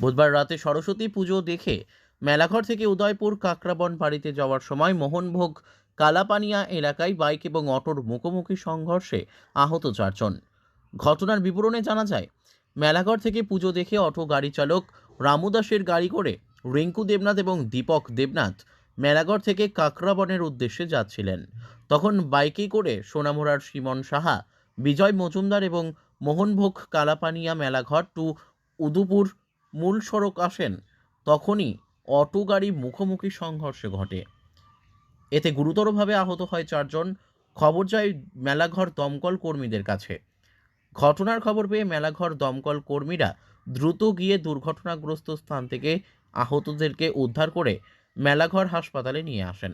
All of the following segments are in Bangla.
বুধবার রাতে সরস্বতী পুজো দেখে মেলাঘর থেকে উদয়পুর কাকরাবন বাড়িতে যাওয়ার সময় মোহনভোগ কালাপানিয়া এলাকায় বাইক এবং অটোর মুখোমুখি সংঘর্ষে আহত 4 জন। ঘটনার বিবরণে জানা যায়, মেলাঘর থেকে পুজো দেখে অটো গাড়ি চালক রামু দাসের গাড়ি করে রিঙ্কু দেবনাথ এবং দীপক দেবনাথ মেলাঘর থেকে কাকরাবনের উদ্দেশ্যে যাচ্ছিলেন। তখন বাইকে করে সোনামুড়ার সিমন সাহা, বিজয় মজুমদার এবং মোহনভোগ কালাপানিয়া মেলাঘর টু উদয়পুর মূল সড়ক আসেন। তখনই অটো গাড়ি মুখোমুখি সংঘর্ষে ঘটে। এতে গুরুতরভাবে আহত হয় 4 জন। খবর যায় মেলাঘর দমকল কর্মীদের কাছে। ঘটনার খবর পেয়ে মেলাঘর দমকল কর্মীরা দ্রুত গিয়ে দুর্ঘটনাগ্রস্ত স্থান থেকে আহতদেরকে উদ্ধার করে মেলাঘর হাসপাতালে নিয়ে আসেন।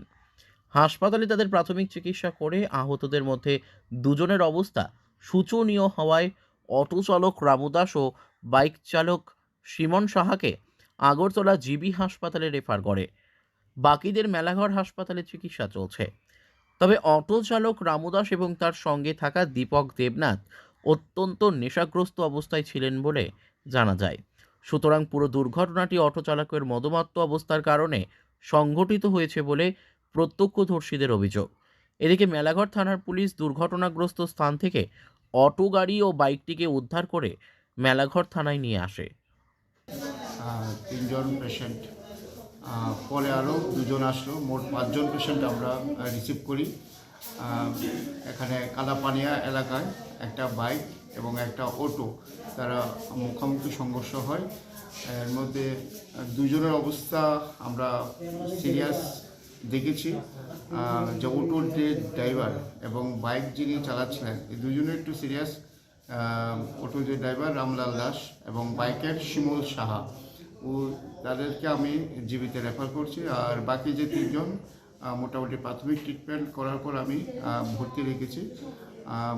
হাসপাতালে তাদের প্রাথমিক চিকিৎসা করে আহতদের মধ্যে 2 জনের অবস্থা শোচনীয় হওয়ায় অটো চালক রামু দাস ও বাইক চালক সিমন সাহাকে আগরতলা জিবি হাসপাতালে রেফার করে। বাকিদের মেলাঘর হাসপাতালে চিকিৎসা চলছে। তবে অটো চালক রামু দাস এবং তার সঙ্গে থাকা দীপক দেবনাথ অত্যন্ত নেশাগ্রস্ত অবস্থায় ছিলেন বলে জানা যায়। সুতরাং পুরো দুর্ঘটনাটি অটো চালকের মদমত্ত অবস্থার কারণে সংঘটিত হয়েছে বলে প্রত্যক্ষদর্শীদের অভিযোগ। এদিকে মেলাঘর থানার পুলিশ দুর্ঘটনাগ্রস্ত স্থান থেকে অটো গাড়ি ও বাইকটিকে উদ্ধার করে মেলাঘর থানায় নিয়ে আসে। 3 জন পেশেন্ট, পরে আরও 2 জন আসলো, মোট 5 জন পেশেন্ট আমরা রিসিভ করি। এখানে কালাপানিয়া এলাকায় একটা বাইক এবং একটা অটো তারা মুখোমুখি সংঘর্ষ হয়। এর মধ্যে 2 জনের অবস্থা আমরা সিরিয়াস দেখেছি। যে অটোর যে ড্রাইভার এবং বাইক যিনি চালাচ্ছিলেন, এই 2 জনের একটু সিরিয়াস। অটোর যে ড্রাইভার রামলাল দাস এবং বাইকের শিমুল সাহা, ও তাদেরকে আমি জীবিতে রেফার করছি। আর বাকি যে 3 জন মোটামুটি প্রাথমিক ট্রিটমেন্ট করার পর আমি ভর্তি রেখেছি।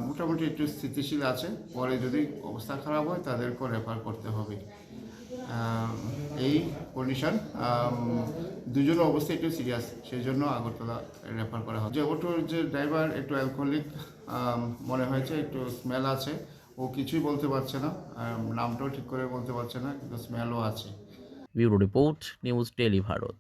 মোটামুটি একটু স্থিতিশীল আছে, পরে যদি অবস্থা খারাপ হয় তাদেরকেও রেফার করতে হবে। এই কন্ডিশন, 2 জনের অবস্থা একটু সিরিয়াস, সেই জন্য আগরতলা রেফার করা হয়। যে অটোর যে ড্রাইভার একটু অ্যালকোহলিক মনে হয়েছে, একটু স্মেল আছে, ও কিছুই বলতে পারছে না, নামটাও ঠিক করে বলতে পারছে না, কিন্তু স্মেলও আছে। Bureau report, news daily Bharat.